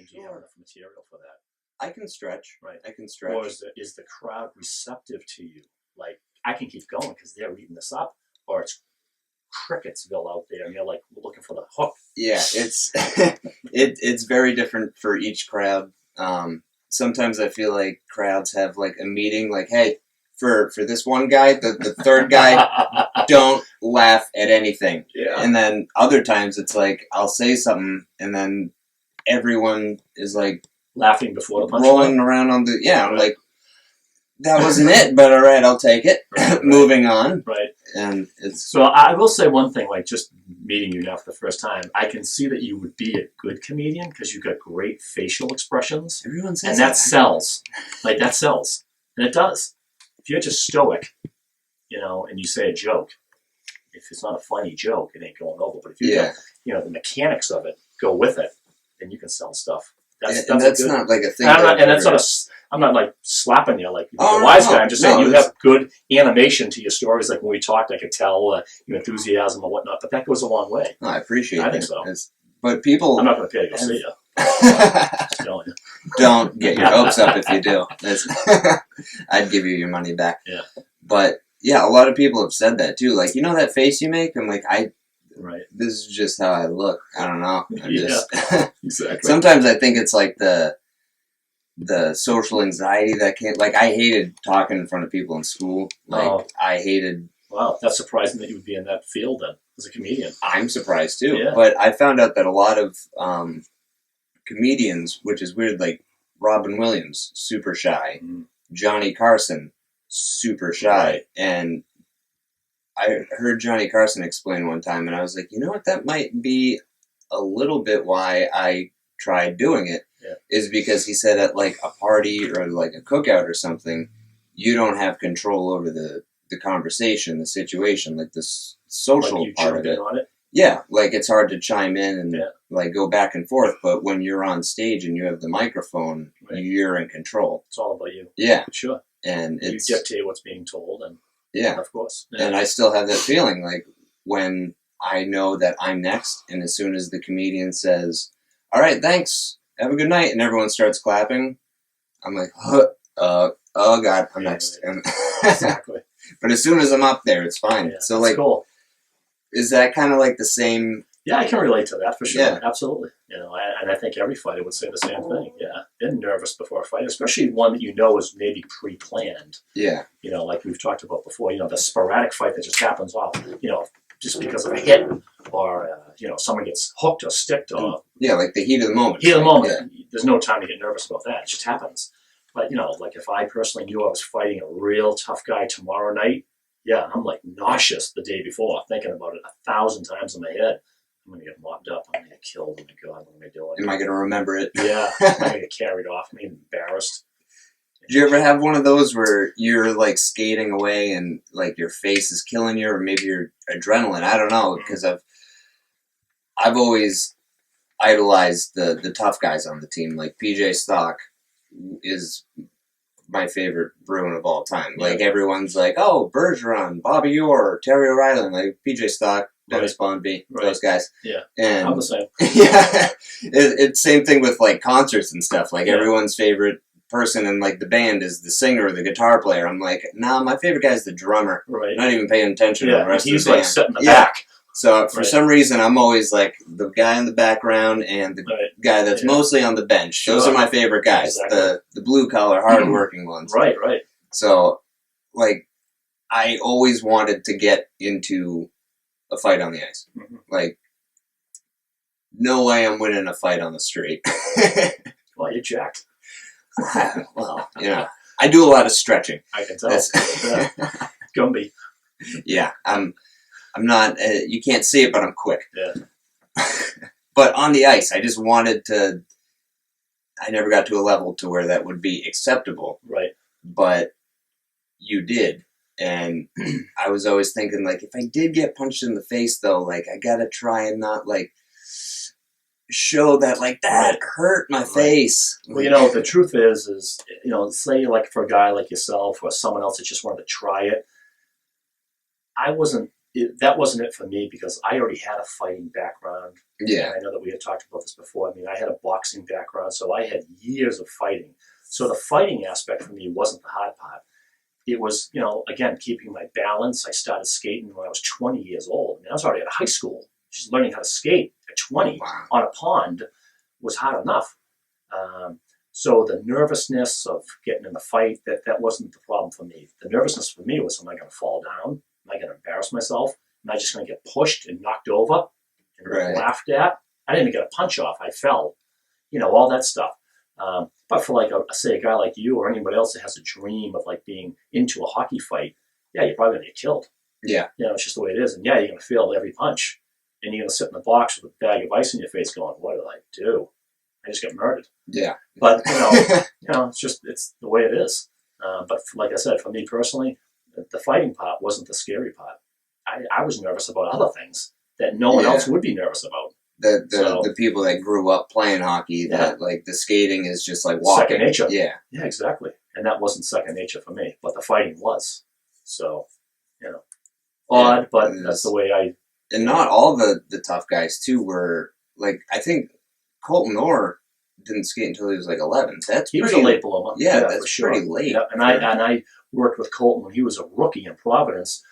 do you have enough material for that? I can stretch. Right. I can stretch. Or is the crowd receptive to you? Like, I can keep going because they're eating this up, or it's Cricketsville out there, and you're like looking for the hook. Yeah, it's it's very different for each crowd. Sometimes I feel like crowds have like a meeting, like, hey, for this one guy, the third guy, don't laugh at anything. Yeah. And then other times it's like I'll say something, and then everyone is like Laughing before the punchline. rolling around on the I'm like, that wasn't it, but all right, I'll take it. Right. Moving on. Right. And it's so I will say one thing, like just meeting you now for the first time, I can see that you would be a good comedian because you've got great facial expressions. Everyone says and that sells. Like that sells. And it does. If you're just stoic, and you say a joke, if it's not a funny joke, it ain't going over. But if you got, the mechanics of it go with it, then you can sell stuff. That's not like a thing. I'm not like slapping you like you're a wise guy. I'm just saying you have good animation to your stories. Like when we talked, I could tell your enthusiasm and whatnot. But that goes a long way. No, I appreciate it. I think so. But people, I'm not going to pay to go see you. Just telling you. Don't get your hopes up if you do. I'd give you your money back. Yeah. But yeah, a lot of people have said that too. Like, that face you make? I'm like, right. This is just how I look. I don't know. Exactly. Sometimes I think it's like the social anxiety that can't. Like, I hated talking in front of people in school. Like, I hated. Wow, that's surprising that you would be in that field then as a comedian. I'm surprised too. Yeah. But I found out that a lot of comedians, which is weird, like Robin Williams, super shy. Mm. Johnny Carson, super shy. Right. And I heard Johnny Carson explain one time, and I was like, you know what, that might be a little bit why I tried doing it, is because he said at like a party or like a cookout or something, you don't have control over the conversation, the situation, like this social part of it. On it. Yeah, like it's hard to chime in and like go back and forth, but when you're on stage and you have the microphone, you're in control. It's all about you. Yeah. Sure. And you dictate what's being told, and of course. Yeah. And I still have that feeling, like when I know that I'm next, and as soon as the comedian says, all right, thanks, have a good night, and everyone starts clapping, I'm like, oh God, I'm next. Right. Exactly. But as soon as I'm up there, it's fine. Yeah, so like, cool. Is that kind of like the same? Yeah, I can relate to that for sure. Yeah. Absolutely. And I think every fighter would say the same thing. Yeah, been nervous before a fight, especially one that is maybe pre-planned. Yeah. Like we've talked about before. The sporadic fight that just happens off. Just because of a hit, or someone gets hooked or sticked, or like the heat of the moment. Heat of the moment. Yeah. There's no time to get nervous about that. It just happens. But like if I personally knew I was fighting a real tough guy tomorrow night, I'm like nauseous the day before, thinking about it 1,000 times in my head. I'm going to get locked up. I'm going to get killed. Oh my God, what am I doing? Am I going to remember it? Yeah. I'm going to get carried off. I'm embarrassed. Did you ever have one of those where you're like skating away and like your face is killing you, or maybe your adrenaline? I don't know, because I've always idolized the tough guys on the team. Like PJ Stock is my favorite Bruin of all time. Like everyone's like, oh, Bergeron, Bobby Orr, Terry O'Reilly, like PJ Stock, Dennis Bondby, those guys. Yeah, and I'm the same. Yeah, it's same thing with like concerts and stuff. Like everyone's favorite person in like the band is the singer or the guitar player. I'm like, nah, my favorite guy is the drummer. Right. Not even paying attention to the rest of the band. He's like sitting in the back. So for some reason, I'm always like the guy in the background and the guy that's mostly on the bench. Sure. Those are my favorite guys. Exactly. The blue collar, hardworking ones. Right. So, like, I always wanted to get into a fight on the ice. Mm-hmm. Like, no way I'm winning a fight on the street. Well, you're jacked. Well, I do a lot of stretching. I can tell. Gumby. Yeah, I'm not. You can't see it, but I'm quick. Yeah. But on the ice, I just wanted to. I never got to a level to where that would be acceptable. Right. But you did, and I was always thinking, like, if I did get punched in the face, though, like, I gotta try and not like show that like that hurt my face. Well, the truth is say like for a guy like yourself or someone else that just wanted to try it, I wasn't that wasn't it for me because I already had a fighting background. Yeah. And I know that we had talked about this before. I mean, I had a boxing background, so I had years of fighting. So the fighting aspect for me wasn't the hard part. It was, again, keeping my balance. I started skating when I was 20 years old. I mean, I was already at high school. Just learning how to skate at 20 on a pond was hard enough. So the nervousness of getting in the fight, that wasn't the problem for me. The nervousness for me was, am I going to fall down? Am I going to embarrass myself? Am I just going to get pushed and knocked over and laughed at? I didn't even get a punch off. I fell. All that stuff. But for say a guy like you or anybody else that has a dream of being into a hockey fight, yeah, you're probably going to get killed. Yeah. It's just the way it is. And yeah, you're going to feel every punch. And you're going to sit in the box with a bag of ice in your face going, what did I do? I just got murdered. Yeah. But, it's the way it is. But like I said, for me personally, the fighting part wasn't the scary part. I was nervous about other things that no one else would be nervous about. The people that grew up playing hockey, that the skating is just like walking. Second nature. Yeah. Yeah, exactly. And that wasn't second nature for me, but the fighting was. So, odd, but that's the way I... And not all the tough guys, too, were, I think Colton Orr didn't skate until he was 11. He was a late bloomer. Yeah, that's pretty late. Yeah. And I worked with Colton when he was a rookie in Providence.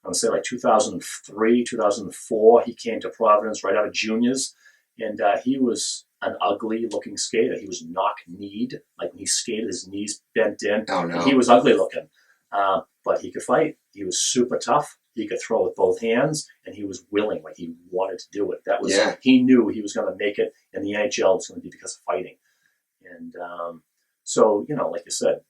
I would say 2003, 2004. He came to Providence right out of juniors, and he was an ugly-looking skater. He was knock-kneed. When he skated, his knees bent in. Oh, no. He was ugly-looking, but he could fight. He was super tough. He could throw with both hands, and he was willing. He wanted to do it. That was He knew he was going to make it, and the NHL was going to be because of fighting. And so, like you said,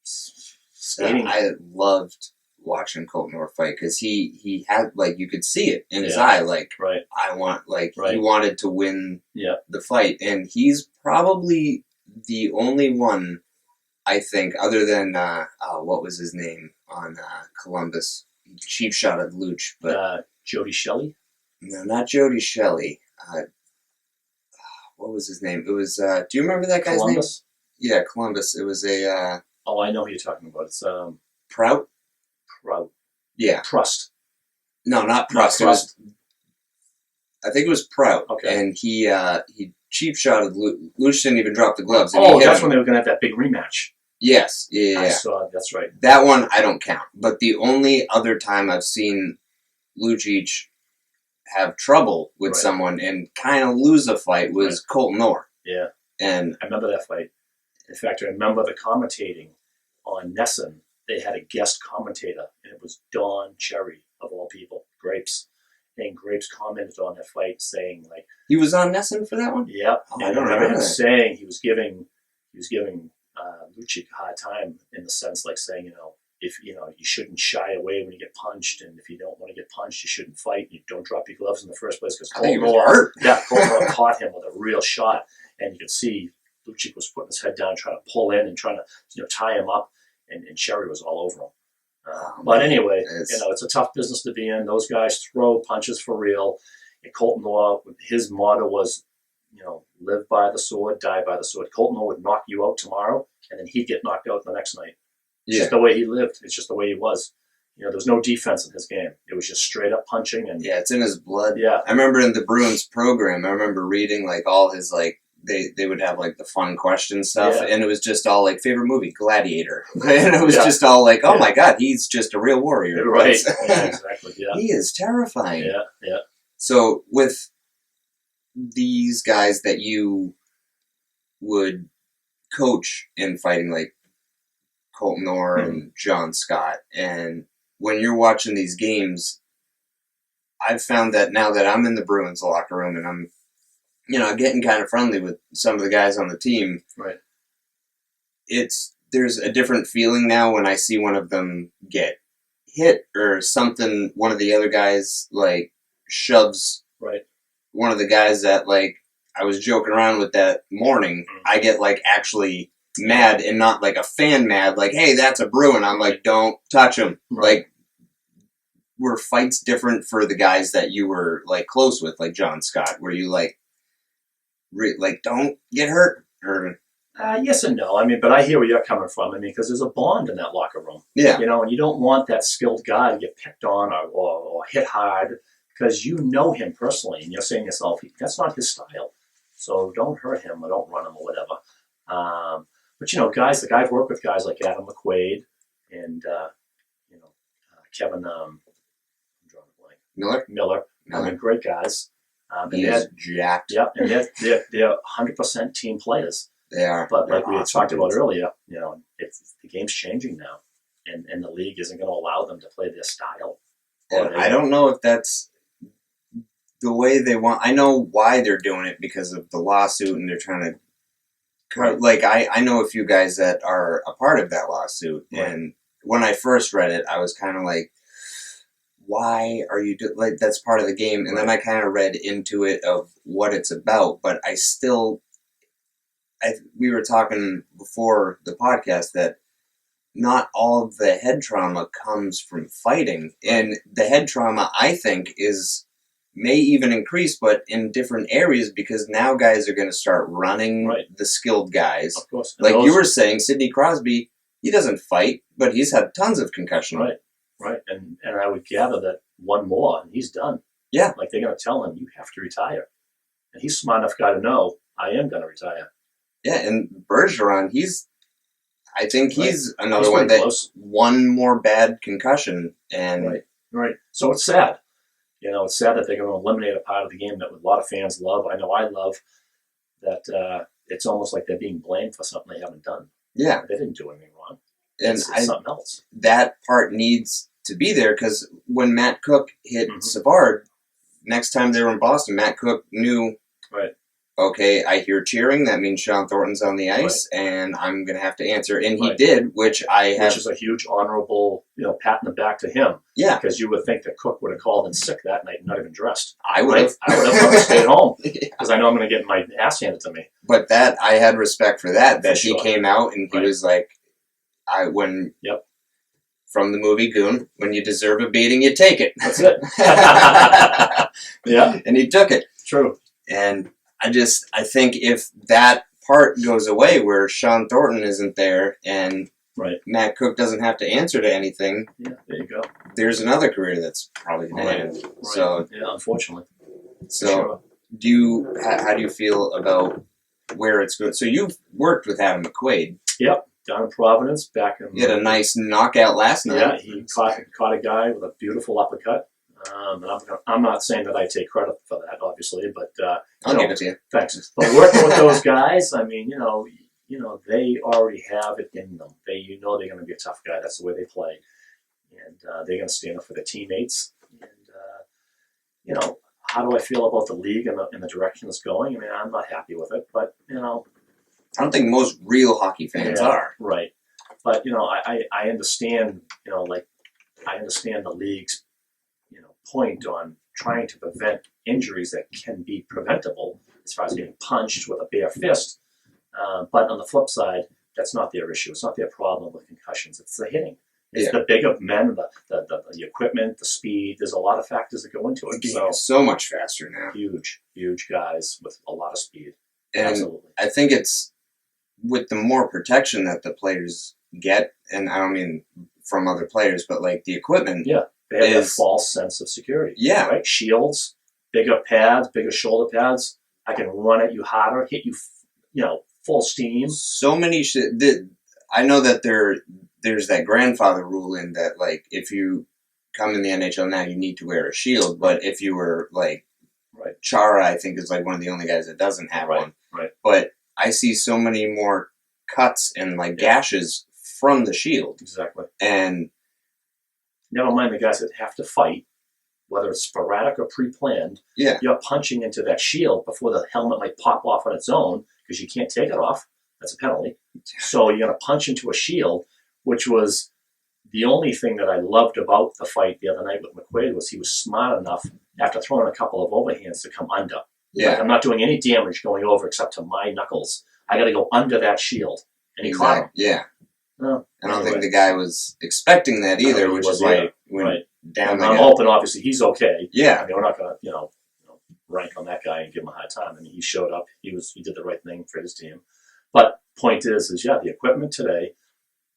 skating. I loved watching Colton Orr fight because he had you could see it in his eye. I want he wanted to win the fight, and he's probably the only one I think other than what was his name on Columbus. Cheap shot at Luch, but Jody Shelley? No, not Jody Shelley. What was his name? It was. Do you remember that guy's Columbus? Name? Yeah, Columbus. It was a. Oh, I know who you're talking about. It's Prout. Prout. Yeah. Prust. No, not Prust. It was. I think it was Prout. Okay. And he cheap shot at Luch. Luch didn't even drop the gloves. Oh, that's when they were going to have that big rematch. Yes, yeah. I saw. That's right. That one I don't count. But the only other time I've seen Lucic have trouble with someone and kind of lose a fight was Colton Orr. Yeah, and I remember that fight. In fact, I remember the commentating on Nesson. They had a guest commentator, and it was Don Cherry of all people, Grapes. And Grapes commented on that fight, saying he was on Nesson for that one. Yep. Oh, and I don't remember him saying he was giving Lucic a hard time in the sense saying, if you shouldn't shy away when you get punched, and if you don't want to get punched, you shouldn't fight. You don't drop your gloves in the first place because Colton Orr caught him with a real shot, and you could see Lucic was putting his head down, trying to pull in and trying to tie him up, and Sherry was all over him. But anyway, it's a tough business to be in. Those guys throw punches for real. And Colton Orr, his motto was, live by the sword, die by the sword. Colton Orr would knock you out tomorrow, and then he'd get knocked out the next night. It's just the way he lived. It's just the way he was. There was no defense in his game. It was just straight up punching. And yeah, it's in his blood. Yeah. I remember in the Bruins program, I remember reading all his they would have the fun question stuff, and it was just all favorite movie, Gladiator. And it was just all oh my God, he's just a real warrior. Right. Yeah, exactly. Yeah. He is terrifying. Yeah, yeah. So with these guys that you would coach in fighting, Colton Orr and John Scott, and when you're watching these games, I've found that now that I'm in the Bruins locker room and I'm getting kind of friendly with some of the guys on the team, right? There's a different feeling now when I see one of them get hit or something. One of the other guys shoves one of the guys that I was joking around with that morning. I get actually mad, and not a fan mad, hey, that's a Bruin. I'm don't touch him. Right. Were fights different for the guys that you were close with, John Scott? Were you don't get hurt? Or Yes and no. I mean, but I hear where you're coming from. I mean, because there's a bond in that locker room. Yeah. And you don't want that skilled guy to get picked on or hit hard because you know him personally, and you're saying to yourself, that's not his style. So don't hurt him or don't run him or whatever. But guys, like I've worked with guys like Adam McQuaid and Kevin. I'm drawing a blank. Miller. I mean, great guys. He's jacked. Yep, and they're 100% team players. They are. But like we had talked about earlier, the game's changing now, and the league isn't going to allow them to play their style. I don't know if that's the way they want. I know why they're doing it because of the lawsuit, and they're trying to. Like I know a few guys that are a part of that lawsuit, and when I first read it, I was kind of like, why are you like that's part of the game? And then I kind of read into it of what it's about, but I still. We were talking before the podcast that not all of the head trauma comes from fighting. And the head trauma, I think, may even increase, but in different areas because now guys are going to start running the skilled guys. Of course. Like you were saying, Sidney Crosby, he doesn't fight, but he's had tons of concussion. Right. And I would gather that one more and he's done. Yeah. Like they're going to tell him, you have to retire. And he's a smart enough guy to know, I am going to retire. Yeah, and Bergeron, I think he's another one that one more bad concussion. And Right. So it's sad. It's sad that they're going to eliminate a part of the game that a lot of fans love. I know I love that it's almost like they're being blamed for something they haven't done. Yeah. They didn't do anything wrong. And it's something else. That part needs to be there because when Matt Cook hit Savard, next time they were in Boston, Matt Cook knew, okay, I hear cheering. That means Sean Thornton's on the ice, and I'm going to have to answer. And he did, which is a huge honorable, pat in the back to him. Yeah. Because you would think that Cook would have called in sick that night, not even dressed. I would have. I would have stayed home because I know I'm going to get my ass handed to me. But I had respect for that he came out and he was like, from the movie Goon, when you deserve a beating, you take it. That's it. Yeah. And he took it. True. And I think if that part goes away where Sean Thornton isn't there and Matt Cook doesn't have to answer to anything, there you go. There's another career that's probably going to end. Right. So, unfortunately. So, how do you feel about where it's going? So you've worked with Adam McQuaid. Yep. Down in Providence, back in. He had a nice knockout last night. Yeah, he caught a guy with a beautiful uppercut. And I'm not saying that I take credit for that, obviously, but I'll give it to you. Thanks. But working with those guys, I mean, they already have it in them. They're going to be a tough guy. That's the way they play, and they're going to stand up for their teammates. And how do I feel about the league and the direction it's going? I mean, I'm not happy with it, but I don't think most real hockey fans are. Right. But, I understand, I understand the league's, point on trying to prevent injuries that can be preventable as far as getting punched with a bare fist. But on the flip side, that's not their issue. It's not their problem with concussions. It's the hitting. It's the bigger men, the equipment, the speed. There's a lot of factors that go into it. The game is so much faster now. Huge guys with a lot of speed. And absolutely. I think it's with the more protection that the players get, and I don't mean from other players, but like the equipment. Yeah, they have that false sense of security. Yeah. Right? Shields, bigger pads, bigger shoulder pads. I can run at you harder, hit you, full steam. So many I know that there's that grandfather rule in that, like, if you come in the NHL now, you need to wear a shield. But if you were, like, Chara, I think, is, like, one of the only guys that doesn't have one. Right. But I see so many more cuts and, like, gashes from the shield. Exactly. And never mind the guys that have to fight, whether it's sporadic or pre-planned. Yeah. You're punching into that shield before the helmet might pop off on its own because you can't take it off. That's a penalty. So you're going to punch into a shield, which was the only thing that I loved about the fight the other night with McQuaid was he was smart enough after throwing a couple of overhands to come under. Yeah. Like, I'm not doing any damage going over except to my knuckles. I got to go under that shield. And he caught him. Yeah. No, I don't think the guy was expecting that either, which is why it went down. I'm hoping, obviously, he's okay. Yeah. I mean, we're not going to, rank on that guy and give him a hard time. I mean, he showed up. He did the right thing for his team. But point is yeah, the equipment today,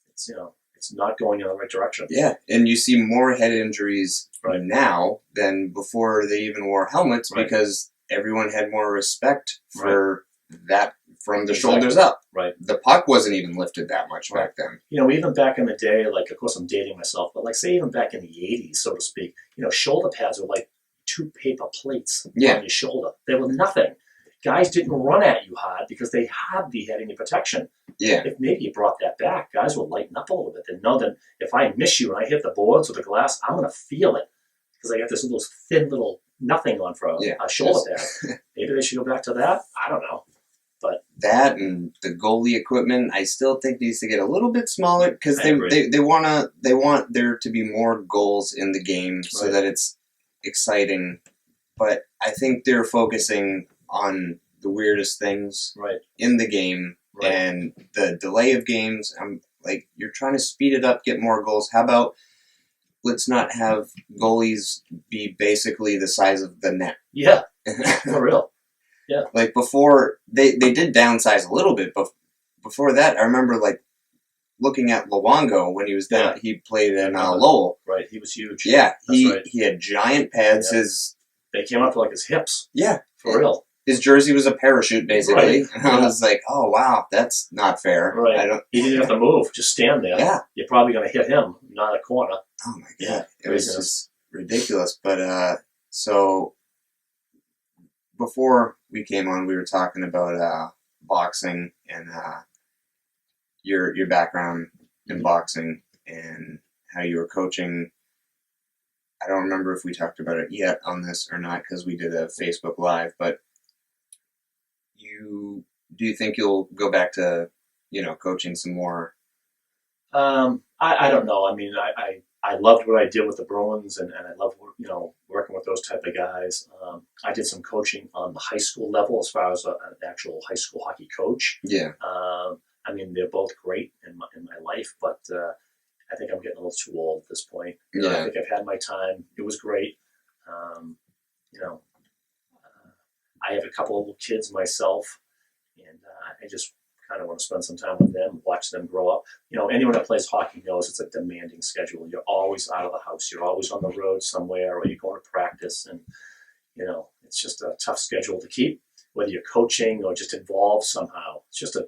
it's it's not going in the right direction. Yeah, and you see more head injuries Right. now than before they even wore helmets Right. because everyone had more respect for that from the shoulders Exactly. up. Right. The puck wasn't even lifted that much Right. back then. Even back in the day, like, of course I'm dating myself, but like, say even back in the 80s, so to speak, shoulder pads were like 2 paper plates on your shoulder. They were nothing. Guys didn't run at you hard because they hardly had any protection. Yeah. If maybe you brought that back, guys would lighten up a little bit. They know that if I miss you and I hit the boards or the glass, I'm going to feel it because I got this little thin little nothing on for a shoulder pad. Maybe they should go back to that. I don't know. But that and the goalie equipment, I still think needs to get a little bit smaller because they want there to be more goals in the game so that it's exciting. But I think they're focusing on the weirdest things in the game and the delay of games. I'm like, you're trying to speed it up, get more goals. How about let's not have goalies be basically the size of the net? Yeah, for real. Yeah. Like before, they did downsize a little bit, but before that, I remember like looking at Luongo when he was down. Yeah. He played in Lowell. Right, he was huge. Yeah, he had giant pads. Yeah. They came up to like his hips. Yeah, for real. His jersey was a parachute, basically. Right. And I was like, oh wow, that's not fair. Right. He didn't have to move; just stand there. Yeah, you're probably going to hit him, not a corner. Oh my god, it was just ridiculous. But so. Before we came on, we were talking about boxing and your background in boxing and how you were coaching. I don't remember if we talked about it yet on this or not because we did a Facebook Live. But do you think you'll go back to coaching some more? I don't know. I mean, I loved what I did with the Bruins, and I loved working with those type of guys. I did some coaching on the high school level as far as an actual high school hockey coach. Yeah. I mean, they're both great in my life, but I think I'm getting a little too old at this point. I think I've had my time. It was great. I have a couple of little kids myself, and I just kind of want to spend some time with them, watch them grow up. Anyone that plays hockey knows it's a demanding schedule. You're always out of the house. You're always on the road somewhere, or you're going to practice, and it's just a tough schedule to keep. Whether you're coaching or just involved somehow, it's just a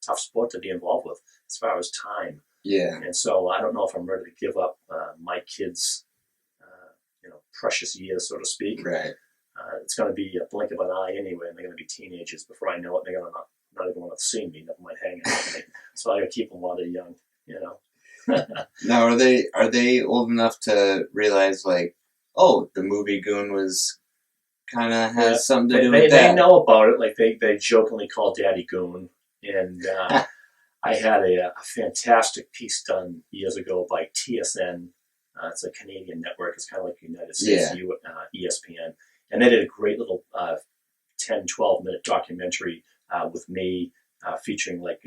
tough sport to be involved with as far as time. Yeah. And so I don't know if I'm ready to give up my kids' precious years, so to speak. Right. It's going to be a blink of an eye anyway, and they're going to be teenagers before I know it. They're going to not even want to see me, never mind hanging out with me. So I got to keep them while they're young, Now, are they old enough to realize, like, oh, the movie Goon was kind of has something to do with that? They know about it. Like they jokingly call Daddy Goon, and I had a fantastic piece done years ago by TSN. It's a Canadian network. It's kind of like United States ESPN. And they did a great little 10, 12-minute documentary with me featuring, like,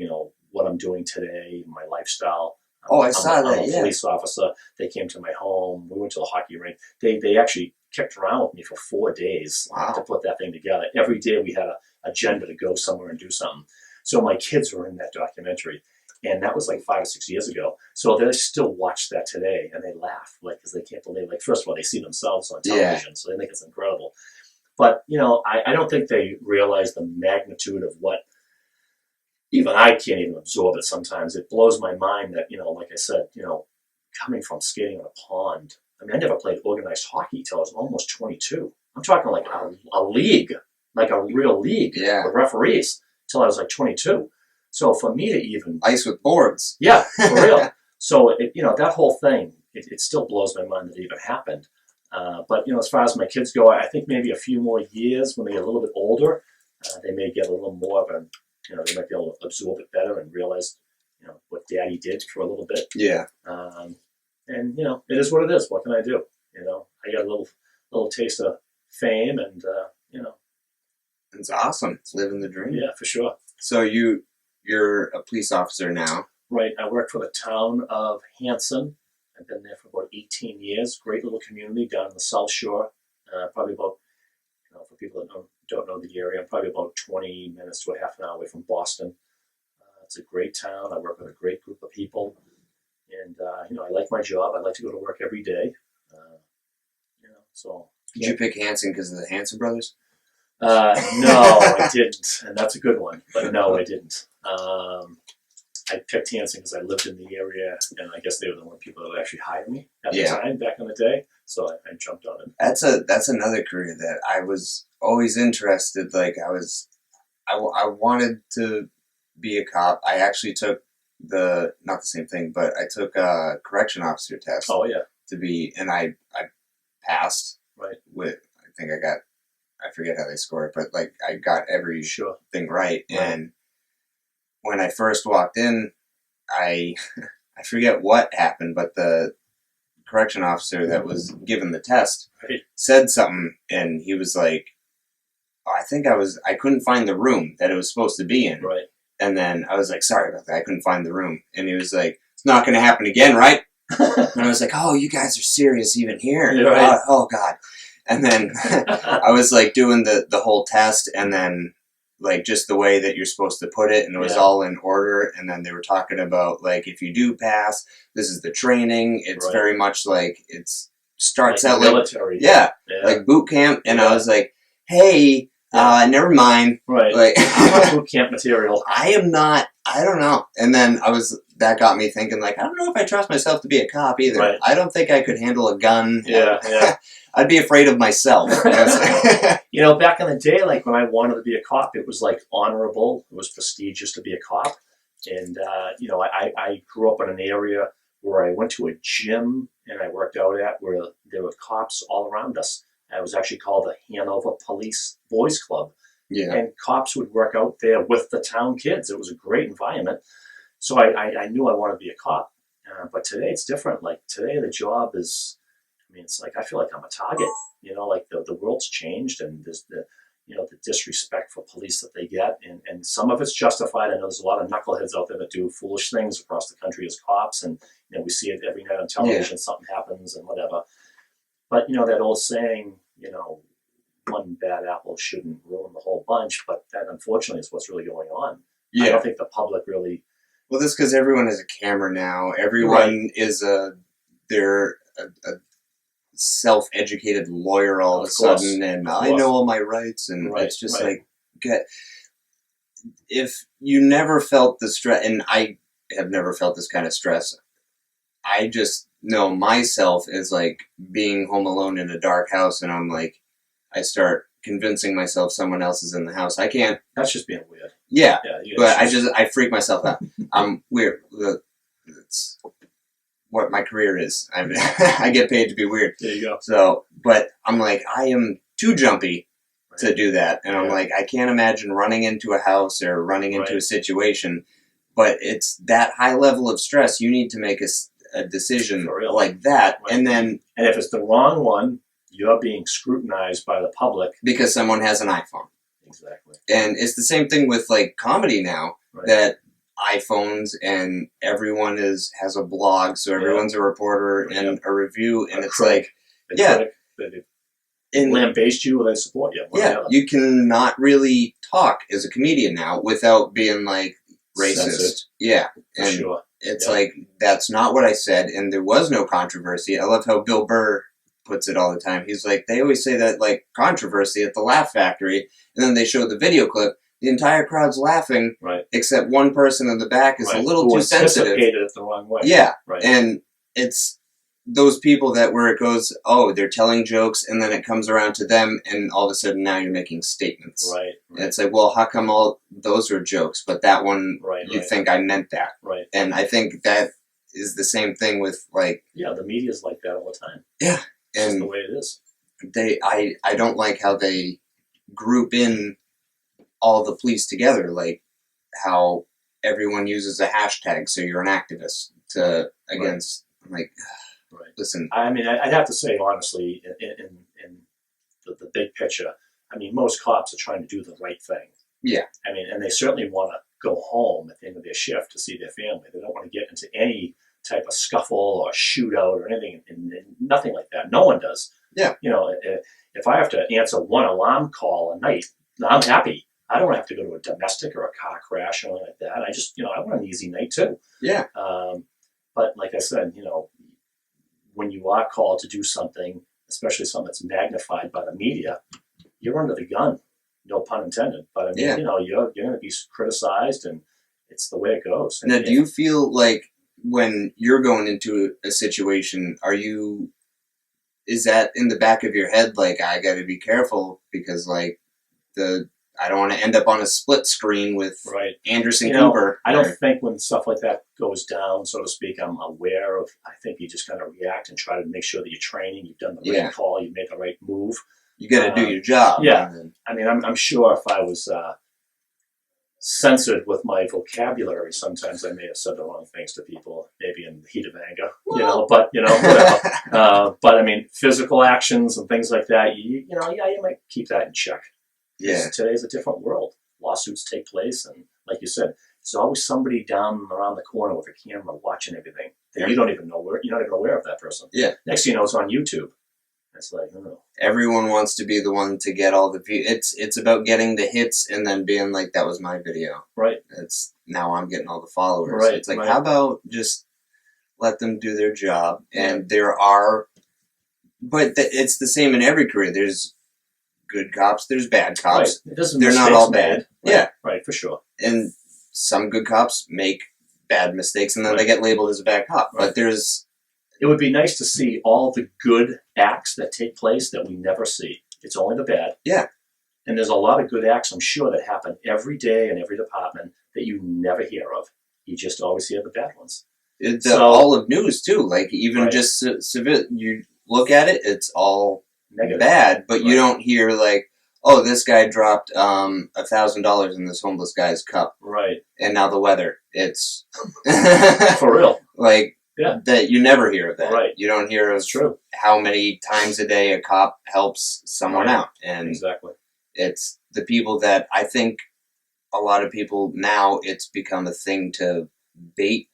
what I'm doing today, my lifestyle. I saw that, I'm a police officer. They came to my home. We went to the hockey rink. They actually kicked around with me for 4 days to put that thing together. Every day we had an agenda to go somewhere and do something. So my kids were in that documentary. And that was like 5 or 6 years ago. So they still watch that today, and they laugh, like, because they can't believe, like, first of all, they see themselves on television, so they think it's incredible. But, I don't think they realize the magnitude of what, even I can't even absorb it sometimes. It blows my mind that, like I said, coming from skating on a pond. I mean, I never played organized hockey till I was almost 22. I'm talking like a league, like a real league with referees, till I was like 22. So for me to even... Ice with boards. Yeah, for real. So, that whole thing, it still blows my mind that it even happened. But, as far as my kids go, I think maybe a few more years when they get a little bit older, they may get a little more of they might be able to absorb it better and realize, what Daddy did for a little bit. Yeah. And, it is what it is. What can I do? I got a little taste of fame and, It's awesome. It's living the dream. Yeah, for sure. So you're a police officer now. Right. I work for the town of Hanson. I've been there for about 18 years. Great little community down in the South Shore. Probably about, for people that don't know the area, I'm probably about 20 minutes to a half an hour away from Boston. It's a great town. I work with a great group of people, and I like my job. I like to go to work every day. So. Did you pick Hanson because of the Hanson brothers? No, I didn't, and that's a good one. But no, I didn't. I picked Hanson because I lived in the area, and I guess they were the only people that would actually hire me at the time back in the day. So I jumped on it. That's another career that I was always interested. Like I wanted to be a cop. I actually took not the same thing, but I took a correction officer test. Oh yeah. To be, and I passed. Right. With I forget how they score it, but like I got every thing right. And when I first walked in, I forget what happened, but the correction officer that was given the test said something, and he was like, I couldn't find the room that it was supposed to be in. Right. And then I was like, sorry about that, I couldn't find the room. And he was like, it's not going to happen again, right? And I was like, oh, you guys are serious even here. Yeah, right. Oh God. And then I was like doing the whole test, and then like just the way that you're supposed to put it, and it was all in order. And then they were talking about like, if you do pass, this is the training. It's very much like starts like out military. Like boot camp. And I was like, hey, never mind. Right. Like I'm boot camp material. I am not. I don't know. And then that got me thinking, like, I don't know if I trust myself to be a cop either. Right. I don't think I could handle a gun. Yeah. I'd be afraid of myself. Back in the day, like when I wanted to be a cop, it was like honorable. It was prestigious to be a cop. And, I grew up in an area where I went to a gym and I worked out at where there were cops all around us. It was actually called the Hanover Police Boys Club. Yeah. And cops would work out there with the town kids. It was a great environment. So I knew I wanted to be a cop. But today it's different. Like today the job is, it's like I feel like I'm a target. Like the world's changed, and there's the disrespect for police that they get, and some of it's justified. I know there's a lot of knuckleheads out there that do foolish things across the country as cops, and we see it every night on television. Something happens and whatever. But that old saying, one bad apple shouldn't ruin the whole bunch. But that unfortunately is what's really going on. I don't think the public really. Well, that's because everyone has a camera now. Everyone is they're a self-educated lawyer all of a sudden, and I know all my rights, and it's just like, if you never felt the stress, and I have never felt this kind of stress, I just know myself as like being home alone in a dark house, and I'm like, I start convincing myself someone else is in the house. I can't. That's just being weird. Yeah, but I freak myself out. I'm weird. It's what my career is. I get paid to be weird. There you go. So, but I'm like, I am too jumpy to do that. And I'm like, I can't imagine running into a house or running into a situation, but it's that high level of stress. You need to make a decision like that. Right. And if it's the wrong one, you're being scrutinized by the public. Because someone has an iPhone. Exactly. And it's the same thing with like comedy now, that iPhones and everyone has a blog, so everyone's a reporter and a review, and it's critic. Like, they lambaste you or they support you. You cannot really talk as a comedian now without being like racist. Censored. Yeah, and it's like, that's not what I said, and there was no controversy. I love how Bill Burr puts it all the time. He's like, they always say that like controversy at the Laugh Factory, and then they show the video clip. The entire crowd's laughing, except one person in the back is a little too sensitive. It the wrong way. Yeah, and it's those people where it goes, oh, they're telling jokes, and then it comes around to them, and all of a sudden now you're making statements. Right. And it's like, well, how come all those are jokes, but that one you think I meant that? Right. And I think that is the same thing with like. Yeah, the media's like that all the time. Yeah, it's just the way it is. I don't like how they group in all the police together, like how everyone uses a hashtag, so you're an activist against, like, listen. I'd have to say, honestly, in the big picture, most cops are trying to do the right thing. Yeah. And they certainly want to go home at the end of their shift to see their family. They don't want to get into any type of scuffle or shootout or anything, and nothing like that. No one does. Yeah. If I have to answer one alarm call a night, I'm happy. I don't have to go to a domestic or a car crash or anything like that. I just, I want an easy night too. Yeah. But like I said, when you are called to do something, especially something that's magnified by the media, you're under the gun. No pun intended. But I mean, you're going to be criticized, and it's the way it goes. Now, do you feel like when you're going into a situation, is that in the back of your head, like, I got to be careful because, like, I don't want to end up on a split screen with Anderson Cooper. I don't think when stuff like that goes down, so to speak, I'm aware of. I think you just kind of react and try to make sure that you're training, you've done the right call, you made the right move. You got to do your job. Yeah. I mean, I'm sure if I was censored with my vocabulary, sometimes I may have said the wrong things to people, maybe in the heat of anger, but, whatever. But I mean, physical actions and things like that, you might keep that in check. Yeah. Today's a different world. Lawsuits take place, and like you said, there's always somebody down around the corner with a camera watching everything that you don't even know you're not even aware of that person. Yeah. Next thing you know, it's on YouTube. It's like, everyone wants to be the one to get all the views. It's about getting the hits and then being like, that was my video. Right. Now I'm getting all the followers. Right. It's like, how about just let them do their job? And but it's the same in every career. There's good cops, there's bad cops. Right. They're not all bad. Right. Yeah. Right, for sure. And some good cops make bad mistakes and then they get labeled as a bad cop. Right. But it would be nice to see all the good acts that take place that we never see. It's only the bad. Yeah. And there's a lot of good acts, I'm sure, that happen every day in every department that you never hear of. You just always hear the bad ones. All of news, too. Like, even just civil, you look at it, it's all negative. Bad, but you don't hear, like, oh, this guy dropped $1,000 in this homeless guy's cup. Right. And now the weather. It's... For real. Like... Yeah. That you never hear of that. Right. You don't hear of how many times a day a cop helps someone out. And exactly. It's the people that I think a lot of people now, it's become a thing to bait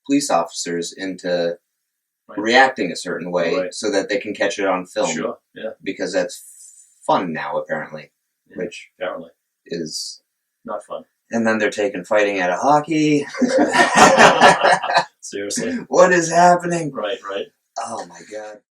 police officers into reacting a certain way so that they can catch it on film. Sure, yeah. Because that's fun now, apparently. Yeah, which apparently is not fun. And then they're taking fighting out of hockey. Seriously. What is happening? Right. Oh, my God.